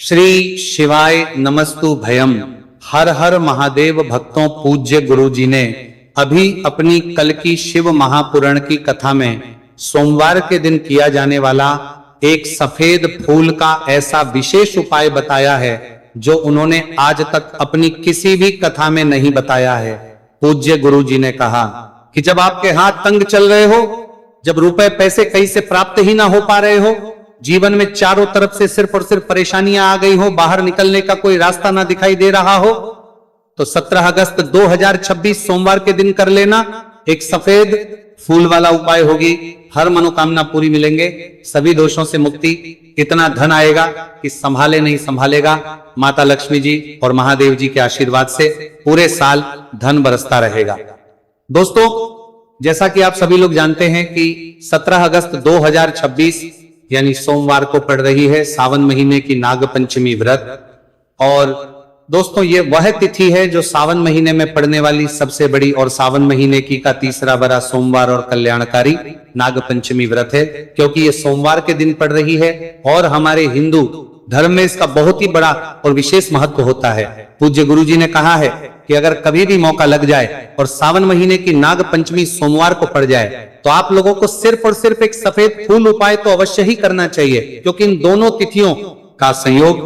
श्री शिवाय नमस्तु भयम। हर हर महादेव भक्तों, पूज्य गुरु जी ने अभी अपनी कल की शिव महापुराण की कथा में सोमवार के दिन किया जाने वाला एक सफेद फूल का ऐसा विशेष उपाय बताया है जो उन्होंने आज तक अपनी किसी भी कथा में नहीं बताया है। पूज्य गुरु जी ने कहा कि जब आपके हाथ तंग चल रहे हो, जब रुपए पैसे कहीं से प्राप्त ही ना हो पा रहे हो, जीवन में चारों तरफ से सिर्फ और सिर्फ परेशानियां आ गई हो, बाहर निकलने का कोई रास्ता ना दिखाई दे रहा हो, तो 17 अगस्त 2026 सोमवार के दिन कर लेना। एक सफेद फूल वाला उपाय होगी, हर मनोकामना पूरी मिलेंगे, सभी दोषों से मुक्ति, इतना धन आएगा कि संभाले नहीं संभालेगा। माता लक्ष्मी जी और महादेव जी के आशीर्वाद से पूरे साल धन बरसता रहेगा। दोस्तों, जैसा कि आप सभी लोग जानते हैं कि 17 अगस्त 2026 यानी सोमवार को पड़ रही है सावन महीने की नाग पंचमी व्रत। और दोस्तों, ये वह तिथि है जो सावन महीने में पड़ने वाली सबसे बड़ी और सावन महीने की का तीसरा बड़ा सोमवार और कल्याणकारी नाग पंचमी व्रत है, क्योंकि ये सोमवार के दिन पड़ रही है और हमारे हिंदू धर्म में इसका बहुत ही बड़ा और विशेष महत्व होता है। पूज्य गुरु जी ने कहा है कि अगर कभी भी मौका लग जाए और सावन महीने की नाग पंचमी सोमवार को पड़ जाए तो आप लोगों को सिर्फ और सिर्फ एक सफेद फूल उपाय तो अवश्य ही करना चाहिए, क्योंकि इन दोनों तिथियों का संयोग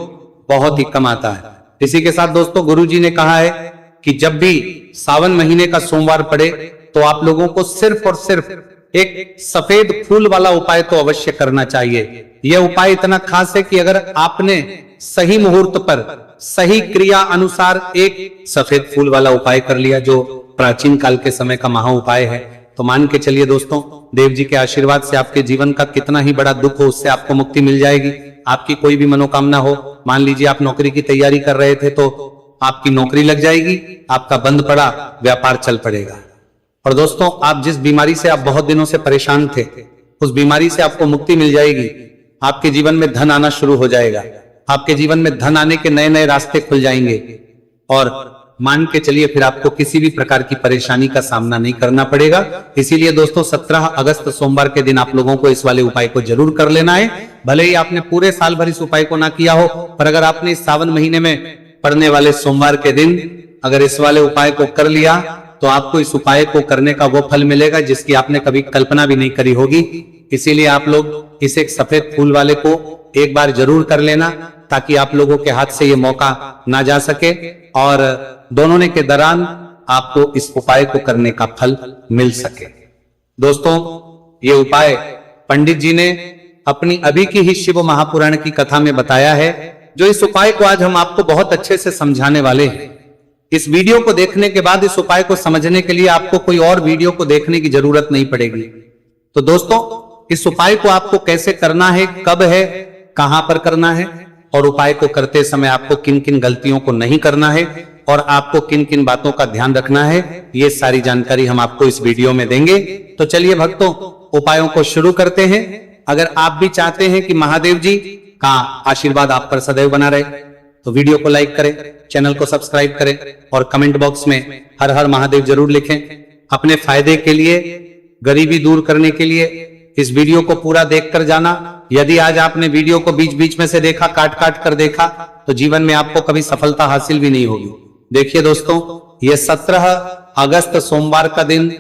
बहुत ही कम आता है। इसी के साथ दोस्तों, गुरु जी ने कहा है कि जब भी सावन महीने का सोमवार पड़े तो आप लोगों को सिर्फ और सिर्फ एक सफेद फूल वाला उपाय तो अवश्य करना चाहिए। यह उपाय इतना खास है कि अगर आपने सही मुहूर्त पर सही क्रिया अनुसार एक सफेद फूल वाला उपाय कर लिया, जो प्राचीन काल के समय का महा उपाय है, तो मान के चलिए दोस्तों, देव जी के आशीर्वाद से आपके जीवन का कितना ही बड़ा दुख हो, उससे आपको मुक्ति मिल जाएगी। आपकी कोई भी मनोकामना हो, मान लीजिए आप नौकरी की तैयारी कर रहे थे तो आपकी नौकरी लग जाएगी, आपका बंद पड़ा व्यापार चल पड़ेगा। और दोस्तों, आप जिस बीमारी से आप बहुत दिनों से परेशान थे, उस बीमारी से आपको मुक्ति मिल जाएगी। आपके जीवन में धन आना शुरू हो जाएगा, आपके जीवन में धन आने के नए नए रास्ते खुल जाएंगे और मान के चलिए फिर आपको किसी भी प्रकार की परेशानी का सामना नहीं करना पड़ेगा। इसीलिए दोस्तों, 17 अगस्त सोमवार के दिन आप लोगों को इस वाले उपाय को जरूर कर लेना है। भले ही आपने पूरे साल भर इस उपाय को ना किया हो, पर अगर आपने इस सावन महीने में पड़ने वाले सोमवार के दिन अगर इस वाले उपाय को कर लिया तो आपको इस उपाय को करने का वो फल मिलेगा जिसकी आपने कभी कल्पना भी नहीं करी होगी। इसीलिए आप लोग इस एक सफेद फूल वाले को एक बार जरूर कर लेना, ताकि आप लोगों के हाथ से ये मौका ना जा सके और दोनों ने के दौरान आपको इस उपाय को करने का फल मिल सके। दोस्तों, ये उपाय पंडित जी ने अपनी अभी की ही शिव महापुराण की कथा में बताया है, जो इस उपाय को आज हम आपको बहुत अच्छे से समझाने वाले हैं। इस वीडियो को देखने के बाद इस उपाय को समझने के लिए आपको कोई और वीडियो को देखने की जरूरत नहीं पड़ेगी। तो दोस्तों, इस उपाय को आपको कैसे करना है, कब है, कहां पर करना है और उपाय को करते समय आपको किन किन गलतियों को नहीं करना है और आपको किन किन बातों का ध्यान रखना है, ये सारी जानकारी हम आपको इस वीडियो में देंगे। तो चलिए भक्तों, उपायों को शुरू करते हैं। अगर आप भी चाहते हैं कि महादेव जी का आशीर्वाद आप पर सदैव बना रहे, तो वीडियो को लाइक करें, चैनल को सब्सक्राइब करें और कमेंट बॉक्स में हर हर महादेव जरूर लिखें। अपने फायदे के लिए, गरीबी दूर करने के लिए इस वीडियो को पूरा देखकर जाना। यदि आज आपने वीडियो को बीच बीच में से देखा, काट काट कर देखा, तो जीवन में आपको कभी सफलता हासिल भी नहीं होगी। देखिए दोस्तों, ये 17 अगस्त सोमवार का दिन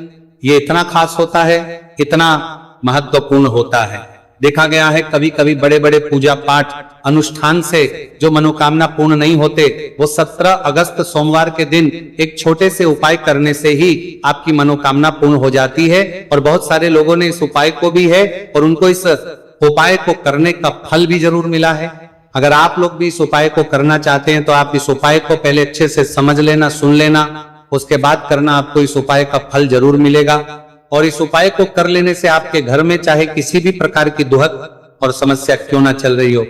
ये इतना खास होता है, इतना महत्वपूर्ण होता है। देखा गया है कभी कभी बड़े बड़े पूजा पाठ अनुष्ठान से जो मनोकामना पूर्ण नहीं होते, वो 17 अगस्त सोमवार के दिन एक छोटे से उपाय करने से ही आपकी मनोकामना पूर्ण हो जाती है। और बहुत सारे लोगों ने इस उपाय को भी है और उनको इस उपाय को करने का फल भी जरूर मिला है। अगर आप लोग भी इस उपाय को करना चाहते हैं तो आप इस उपाय को पहले अच्छे से समझ लेना, सुन लेना, उसके बाद करना, आपको इस उपाय का फल जरूर मिलेगा। और इस उपाय को कर लेने से आपके घर में चाहे किसी भी प्रकार की दुहत और समस्या क्यों ना चल रही हो,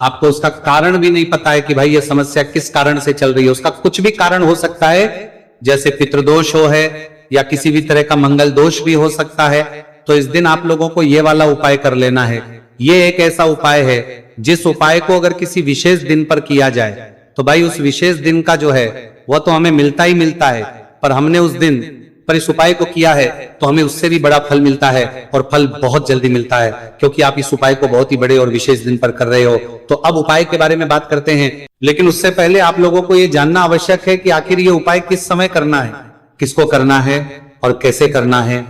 आपको उसका कारण भी नहीं पता है कि भाई ये समस्या किस कारण से चल रही है, उसका कुछ भी कारण हो सकता है, जैसे पितृदोष हो है या किसी भी तरह का मंगल दोष भी हो सकता है। तो इस दिन आप लोगों को ये वाला उपाय कर लेना है। ये एक ऐसा उपाय है जिस उपाय को अगर किसी विशेष दिन पर किया जाए तो भाई उस विशेष दिन का जो है वह तो हमें मिलता ही मिलता है, पर हमने उस दिन पर इस उपाय को किया है तो हमें उससे भी बड़ा फल मिलता है और फल बहुत जल्दी मिलता है, क्योंकि आप इस उपाय को बहुत ही बड़े और विशेष दिन पर कर रहे हो। तो अब उपाय के बारे में बात करते हैं, लेकिन उससे पहले आप लोगों को यह जानना आवश्यक है कि आखिर ये उपाय किस समय करना है, किसको करना है और कैसे करना है।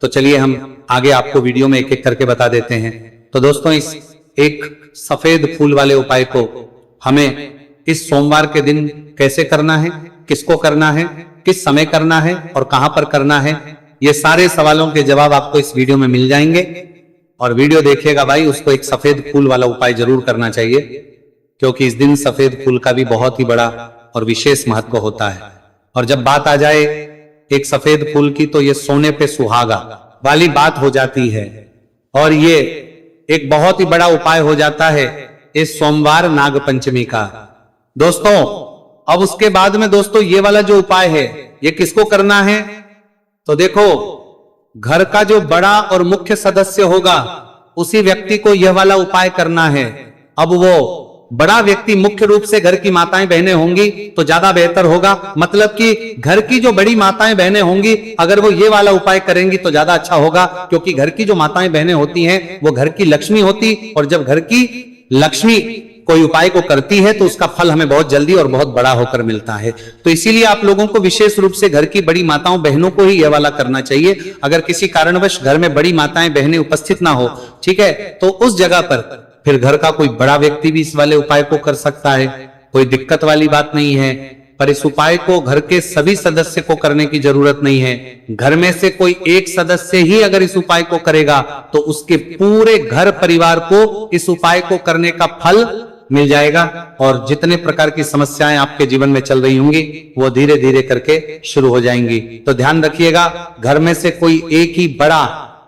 तो चलिए हम आगे आपको वीडियो में एक एक करके बता देते हैं। तो दोस्तों, इस एक सफेद फूल वाले उपाय को हमें इस सोमवार के दिन कैसे करना है, किसको करना है, किस समय करना है और कहां पर करना है, ये सारे सवालों के जवाब आपको इस वीडियो में मिल जाएंगे। और वीडियो देखिएगा भाई, उसको एक सफेद फूल वाला उपाय जरूर करना चाहिए, क्योंकि इस दिन सफेद फूल का भी बहुत ही बड़ा और विशेष महत्व होता है। और जब बात आ जाए एक सफेद फूल की, तो ये सोने पे सुहागा वाली बात हो जाती है और ये एक बहुत ही बड़ा उपाय हो जाता है इस सोमवार नाग पंचमी का। दोस्तों, अब उसके बाद में दोस्तों ये वाला जो उपाय है ये किसको करना है, तो देखो घर का जो बड़ा और मुख्य सदस्य होगा उसी व्यक्ति को यह वाला उपाय करना है। अब वो बड़ा व्यक्ति मुख्य रूप से घर की माताएं बहनें होंगी तो ज्यादा बेहतर होगा, मतलब कि घर की जो बड़ी माताएं बहनें होंगी अगर वो ये वाला उपाय करेंगी तो ज्यादा अच्छा होगा, क्योंकि घर की जो माताएं बहनें होती हैं वो घर की लक्ष्मी होती, और जब घर की लक्ष्मी कोई उपाय को करती है तो उसका फल हमें बहुत जल्दी और बहुत बड़ा होकर मिलता है। तो इसीलिए आप लोगों को विशेष रूप से घर की बड़ी माताओं बहनों को ही यह वाला करना चाहिए। अगर किसी कारणवश घर में बड़ी माताएं बहनें उपस्थित ना हो, ठीक है, तो उस जगह पर फिर घर का कोई बड़ा व्यक्ति भी इस वाले उपाय को कर सकता है, कोई दिक्कत वाली बात नहीं है। पर इस उपाय को घर के सभी सदस्य को करने की जरूरत नहीं है। घर में से कोई एक सदस्य ही अगर इस उपाय को करेगा तो उसके पूरे घर परिवार को इस उपाय को करने का फल मिल जाएगा, और जितने प्रकार की समस्याएं आपके जीवन में चल रही होंगी वो धीरे धीरे करके शुरू हो जाएंगी। तो ध्यान रखिएगा, घर में से कोई एक ही बड़ा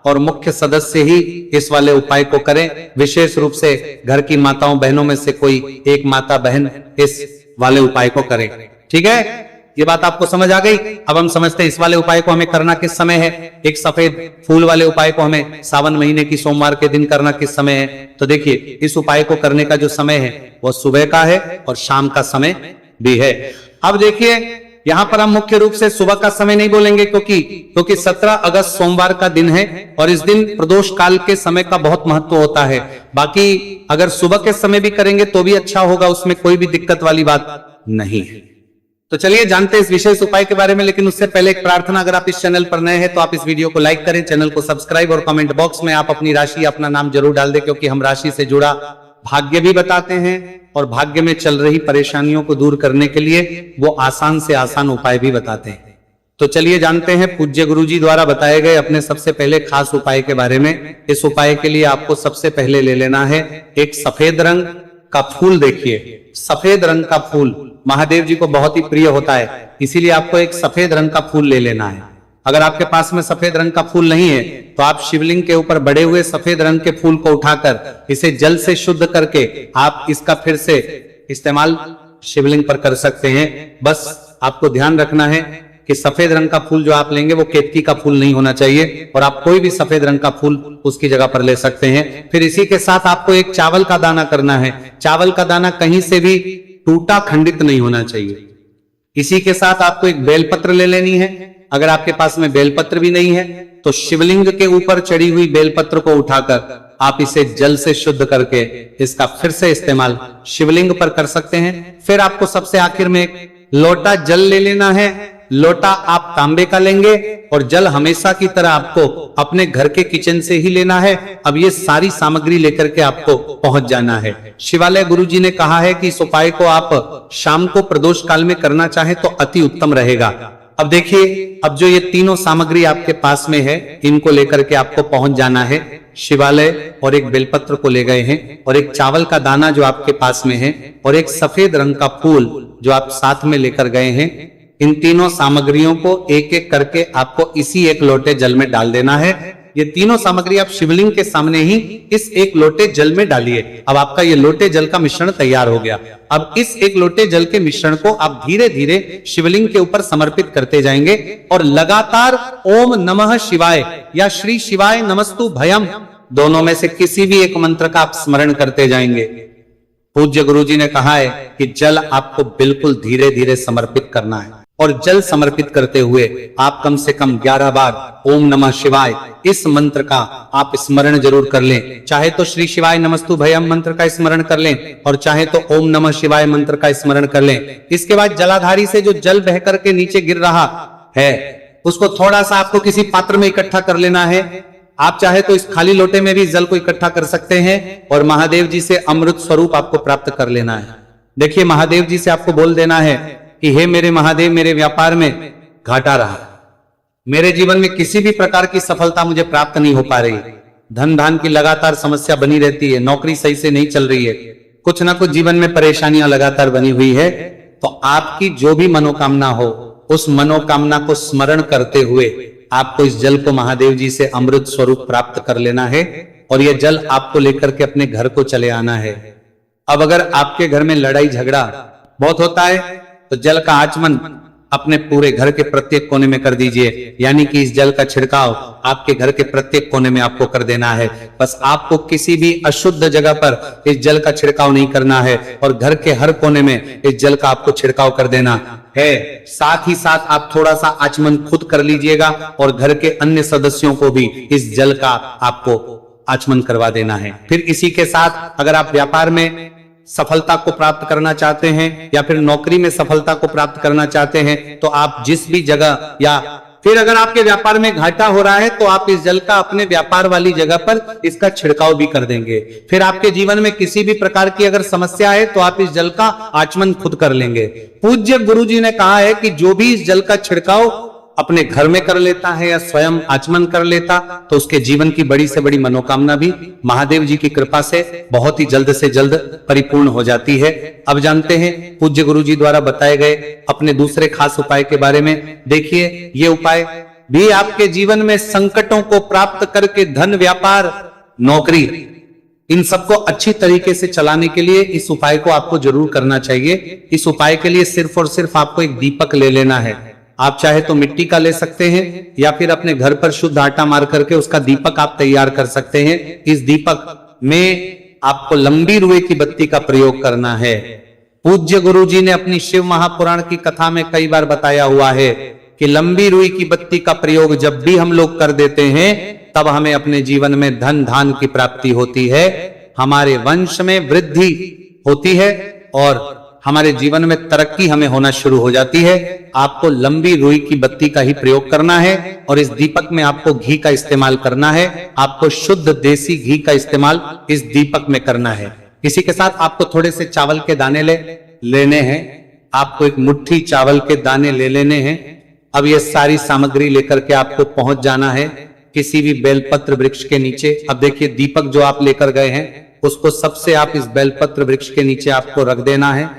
और मुख्य सदस्य ही इस वाले उपाय को करें। विशेष रूप से घर की माताओं बहनों में से कोई एक माता बहन इस वाले उपाय को करे। ठीक है, ये बात आपको समझ आ गई। अब हम समझते हैं इस वाले उपाय को हमें करना किस समय है। एक सफेद फूल वाले उपाय को हमें सावन महीने की सोमवार के दिन करना किस समय है, तो देखिए इस उपाय को करने का जो समय है वो सुबह का है और शाम का समय भी है। अब देखिए यहां पर हम मुख्य रूप से सुबह का समय नहीं बोलेंगे, क्योंकि 17 अगस्त सोमवार का दिन है और इस दिन प्रदोष काल के समय का बहुत महत्व होता है। बाकी अगर सुबह के समय भी करेंगे तो भी अच्छा होगा, उसमें कोई भी दिक्कत वाली बात नहीं है। तो चलिए जानते हैं इस विशेष उपाय के बारे में, लेकिन उससे पहले एक प्रार्थना, अगर आप इस चैनल पर नए हैं तो आप इस वीडियो को लाइक करें, चैनल को सब्सक्राइब और कमेंट बॉक्स में आप अपनी राशि, अपना नाम जरूर डाल दें, क्योंकि हम राशि से जुड़ा भाग्य भी बताते हैं और भाग्य में चल रही परेशानियों को दूर करने के लिए वो आसान से आसान उपाय भी बताते हैं। तो चलिए जानते हैं पूज्य गुरु जी द्वारा बताए गए अपने सबसे पहले खास उपाय के बारे में। इस उपाय के लिए आपको सबसे पहले ले लेना है एक सफेद रंग का फूल। देखिए सफेद रंग का फूल महादेव जी को बहुत ही प्रिय होता है, इसीलिए आपको एक सफेद रंग का फूल ले लेना है। अगर आपके पास में सफेद रंग का फूल नहीं है तो आप शिवलिंग के ऊपर बड़े हुए सफेद रंग के फूल को उठाकर इसे जल से शुद्ध करके आप इसका फिर से इस्तेमाल शिवलिंग पर कर सकते हैं। बस आपको ध्यान रखना है कि सफेद रंग का फूल जो आप लेंगे वो केतकी का फूल नहीं होना चाहिए, और आप कोई भी सफेद रंग का फूल उसकी जगह पर ले सकते हैं। फिर इसी के साथ आपको एक चावल का दाना करना है। चावल का दाना कहीं से भी टूटा खंडित नहीं होना चाहिए। इसी के साथ आपको एक बेलपत्र ले लेनी है। अगर आपके पास में बेलपत्र भी नहीं है तो शिवलिंग के ऊपर चढ़ी हुई बेलपत्र को उठाकर आप इसे जल से शुद्ध करके इसका फिर से इस्तेमाल शिवलिंग पर कर सकते हैं। फिर आपको सबसे आखिर में एक लोटा जल ले लेना है। लोटा आप तांबे का लेंगे और जल हमेशा की तरह आपको अपने घर के किचन से ही लेना है। अब ये सारी सामग्री लेकर के आपको पहुंच जाना है शिवालय। गुरुजी ने कहा है कि इस उपाय को आप शाम को प्रदोष काल में करना चाहे तो अति उत्तम रहेगा। अब देखिए, अब जो ये तीनों सामग्री आपके पास में है इनको लेकर के आपको पहुंच जाना है शिवालय, और एक बेलपत्र को ले गए हैं और एक चावल का दाना जो आपके पास में है और एक सफेद रंग का फूल जो आप साथ में लेकर गए हैं। इन तीनों सामग्रियों को एक एक करके आपको इसी एक लोटे जल में डाल देना है। ये तीनों सामग्री आप शिवलिंग के सामने ही इस एक लोटे जल में डालिए। अब आपका ये लोटे जल का मिश्रण तैयार हो गया। अब इस एक लोटे जल के मिश्रण को आप धीरे धीरे शिवलिंग के ऊपर समर्पित करते जाएंगे और लगातार ओम नमः शिवाय या श्री शिवाय नमस्तु भयम दोनों में से किसी भी एक मंत्र का आप स्मरण करते जाएंगे। पूज्य गुरुजी ने कहा है कि जल आपको बिल्कुल धीरे धीरे समर्पित करना है और जल समर्पित करते हुए आप कम से कम 11 बार ओम नमः शिवाय इस मंत्र का आप स्मरण जरूर कर लें। चाहे तो श्री शिवाय नमस्तु भयम मंत्र का स्मरण कर लें और चाहे तो ओम नमः शिवाय मंत्र का स्मरण कर लें। इसके बाद जलाधारी से जो जल बह करके नीचे गिर रहा है उसको थोड़ा सा आपको किसी पात्र में इकट्ठा कर लेना है। आप चाहे तो इस खाली लोटे में भी जल को इकट्ठा कर सकते हैं और महादेव जी से अमृत स्वरूप आपको प्राप्त कर लेना है। देखिए, महादेव जी से आपको बोल देना है कि हे मेरे महादेव, मेरे व्यापार में घाटा रहा, मेरे जीवन में किसी भी प्रकार की सफलता मुझे प्राप्त नहीं हो पा रही, धन धान की लगातार समस्या बनी रहती है, नौकरी सही से नहीं चल रही है, कुछ ना कुछ जीवन में परेशानियां लगातार बनी हुई है, तो आपकी जो भी मनोकामना हो उस मनोकामना को स्मरण करते हुए आपको इस जल को महादेव जी से अमृत स्वरूप प्राप्त कर लेना है और यह जल आपको लेकर के अपने घर को चले आना है। अब अगर आपके घर में लड़ाई झगड़ा बहुत होता है तो जल का आचमन अपने पूरे घर के प्रत्येक कोने में कर दीजिए, यानी कि इस जल का छिड़काव आपके घर के प्रत्येक कोने में आपको कर देना है। बस आपको किसी भी अशुद्ध जगह पर इस जल का छिड़काव नहीं करना है और घर के हर कोने में इस जल का आपको छिड़काव कर देना है। साथ ही साथ आप थोड़ा सा आचमन खुद कर लीजिएगा और घर के अन्य सदस्यों को भी इस जल का आपको आचमन करवा देना है। फिर इसी के साथ अगर आप व्यापार में सफलता को प्राप्त करना चाहते हैं या फिर नौकरी में सफलता को प्राप्त करना चाहते हैं तो आप जिस भी जगह, या फिर अगर आपके व्यापार में घाटा हो रहा है तो आप इस जल का अपने व्यापार वाली जगह पर इसका छिड़काव भी कर देंगे। फिर आपके जीवन में किसी भी प्रकार की अगर समस्या है तो आप इस जल का आचमन खुद कर लेंगे। पूज्य गुरु जी ने कहा है कि जो भी इस जल का छिड़काव अपने घर में कर लेता है या स्वयं आचमन कर लेता तो उसके जीवन की बड़ी से बड़ी मनोकामना भी महादेव जी की कृपा से बहुत ही जल्द से जल्द परिपूर्ण हो जाती है। अब जानते हैं पूज्य गुरु जी द्वारा बताए गए अपने दूसरे खास उपाय के बारे में। देखिए, ये उपाय भी आपके जीवन में संकटों को प्राप्त करके धन, व्यापार, नौकरी, इन सबको अच्छी तरीके से चलाने के लिए इस उपाय को आपको जरूर करना चाहिए। इस उपाय के लिए सिर्फ और सिर्फ आपको एक दीपक ले लेना है। आप चाहे तो मिट्टी का ले सकते हैं या फिर अपने घर पर शुद्ध आटा मार करके उसका दीपक आप तैयार कर सकते हैं। इस दीपक में आपको लंबी रुई की बत्ती का प्रयोग करना है। पूज्य गुरु जी ने अपनी शिव महापुराण की कथा में कई बार बताया हुआ है कि लंबी रुई की बत्ती का प्रयोग जब भी हम लोग कर देते हैं तब हमें अपने जीवन में धन धान की प्राप्ति होती है, हमारे वंश में वृद्धि होती है और हमारे जीवन में तरक्की हमें होना शुरू हो जाती है। आपको लंबी रुई की बत्ती का ही प्रयोग करना है और इस दीपक में आपको घी का इस्तेमाल करना है। आपको शुद्ध देसी घी का इस्तेमाल इस दीपक में करना है। इसी के साथ आपको थोड़े से चावल के दाने लेने हैं। आपको एक मुट्ठी चावल के दाने ले लेने हैं। अब ये सारी सामग्री लेकर के आपको पहुंच जाना है किसी भी बेलपत्र वृक्ष के नीचे। अब देखिए, दीपक जो आप लेकर गए हैं उसको सबसे आप इस बेलपत्र वृक्ष के नीचे आपको रख देना है।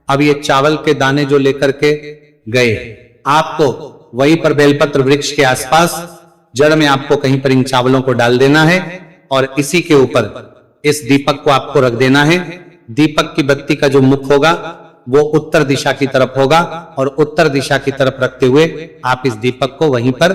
अब ये चावल के दाने जो लेकर के गए आपको वहीं पर बेलपत्र वृक्ष के आसपास जड़ में आपको कहीं पर इन चावलों को डाल देना है और इसी के ऊपर इस दीपक को आपको रख देना है। दीपक की बत्ती का जो मुख होगा वो उत्तर दिशा की तरफ होगा और उत्तर दिशा की तरफ रखते हुए आप इस दीपक को वहीं पर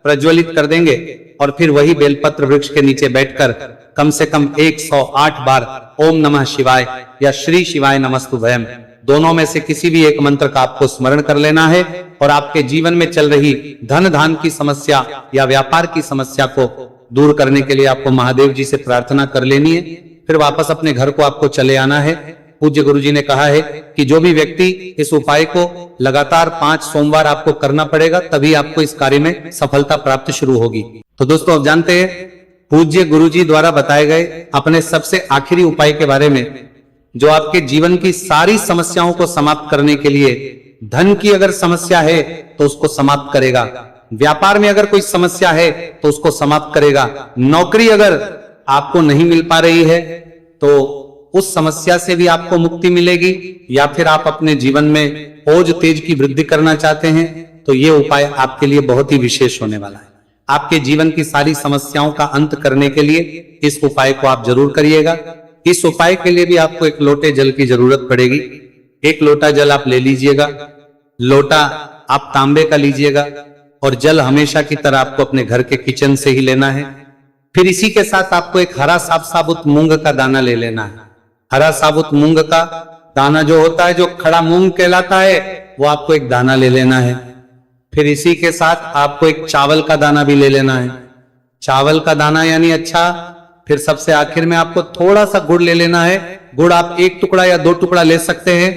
प्रज्वलित कर देंगे और फिर वही बेलपत्र वृक्ष के नीचे बैठकर कम से कम 108 बार ओम नमः शिवाय या श्री शिवाय नमस्तुभयम दोनों में से किसी भी एक मंत्र का आपको स्मरण कर लेना है और आपके जीवन में चल रही धन धान की समस्या या व्यापार की समस्या को दूर करने के लिए आपको महादेव जी से प्रार्थना कर लेनी है। फिर वापस अपने घर को आपको चले आना है। पूज्य गुरु जी ने कहा है कि जो भी व्यक्ति इस उपाय को लगातार 5 सोमवार आपको करना पड़ेगा, तभी आपको इस कार्य में सफलता प्राप्त शुरू होगी। तो दोस्तों, अब जानते हैं पूज्य गुरु जी द्वारा बताए गए अपने सबसे आखिरी उपाय के बारे में, जो आपके जीवन की सारी समस्याओं को समाप्त करने के लिए, धन की अगर समस्या है तो उसको समाप्त करेगा, व्यापार में अगर कोई समस्या है तो उसको समाप्त करेगा, नौकरी अगर आपको नहीं मिल पा रही है तो उस समस्या से भी आपको मुक्ति मिलेगी, या फिर आप अपने जीवन में ओज तेज की वृद्धि करना चाहते हैं तो ये उपाय आपके लिए बहुत ही विशेष होने वाला है। आपके जीवन की सारी समस्याओं का अंत करने के लिए इस उपाय को आप जरूर करिएगा। इस उपाय के लिए भी आपको एक लोटे जल की जरूरत पड़ेगी। एक लोटा जल आप ले लीजिएगा। लोटा आप तांबे का लीजिएगा और जल हमेशा की तरह आपको अपने घर के किचन से ही लेना है। फिर इसी के साथ आपको एक हरा साबुत मूंग का दाना ले लेना है। हरा साबुत मूंग का दाना जो होता है, जो खड़ा मूंग कहलाता है, वो आपको एक दाना ले लेना है। फिर इसी के साथ आपको एक चावल का दाना भी ले लेना है। चावल का दाना यानी अच्छा। फिर सबसे आखिर में आपको थोड़ा सा गुड़ ले लेना है। गुड़ आप 1 टुकड़ा या 2 टुकड़ा ले सकते हैं।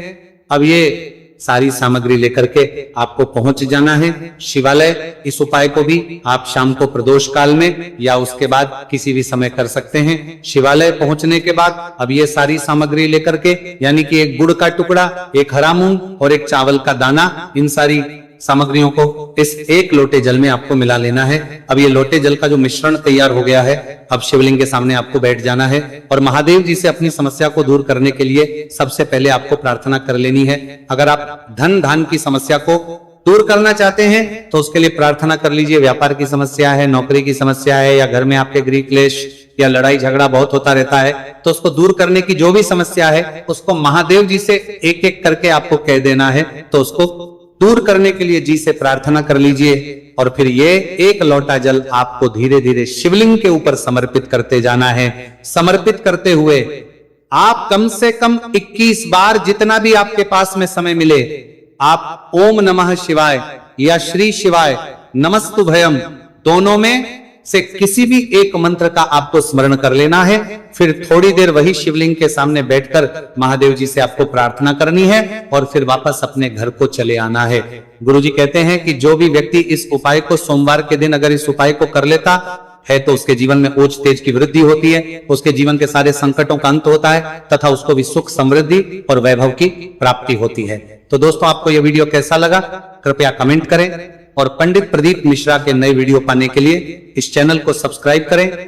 अब ये सारी सामग्री लेकर के आपको पहुंच जाना है शिवालय। इस उपाय को भी आप शाम को प्रदोष काल में या उसके बाद किसी भी समय कर सकते हैं। शिवालय पहुंचने के बाद अब ये सारी सामग्री लेकर के, यानी कि एक गुड़ का टुकड़ा, एक हरा मूंग और एक चावल का दाना, इन सारी सामग्रियों को इस 1 लोटे जल में आपको मिला लेना है। अब ये लोटे जल का जो मिश्रण तैयार हो गया है, अब शिवलिंग के सामने आपको बैठ जाना है और महादेव जी से अपनी समस्या को दूर करने के लिए सबसे पहले आपको प्रार्थना कर लेनी है। अगर आप धन धान की समस्या को दूर करना चाहते हैं तो उसके लिए प्रार्थना कर लीजिए। व्यापार की समस्या है, नौकरी की समस्या है, या घर में आपके गृह क्लेश या लड़ाई झगड़ा बहुत होता रहता है, तो उसको दूर करने की जो भी समस्या है उसको महादेव जी से एक एक करके आपको कह देना है। तो उसको दूर करने के लिए जी से प्रार्थना कर लीजिए और फिर ये 1 लोटा जल आपको धीरे धीरे शिवलिंग के ऊपर समर्पित करते जाना है। समर्पित करते हुए आप कम से कम 21 बार, जितना भी आपके पास में समय मिले, आप ओम नमः शिवाय या श्री शिवाय नमस्तु भयम दोनों में से किसी भी एक मंत्र का आपको स्मरण कर लेना है। फिर थोड़ी देर वही शिवलिंग के सामने बैठकर महादेव जी से आपको प्रार्थना करनी है और फिर वापस अपने घर को चले आना है। गुरुजी कहते हैं कि जो भी व्यक्ति इस उपाय को सोमवार के दिन अगर इस उपाय को कर लेता है तो उसके जीवन में ओज तेज की वृद्धि होती है, उसके जीवन के सारे संकटों का अंत होता है तथा उसको भी सुख, समृद्धि और वैभव की प्राप्ति होती है। तो दोस्तों, आपको यह वीडियो कैसा लगा कृपया कमेंट करें और पंडित प्रदीप मिश्रा के नए वीडियो पाने के लिए इस चैनल को सब्सक्राइब करें।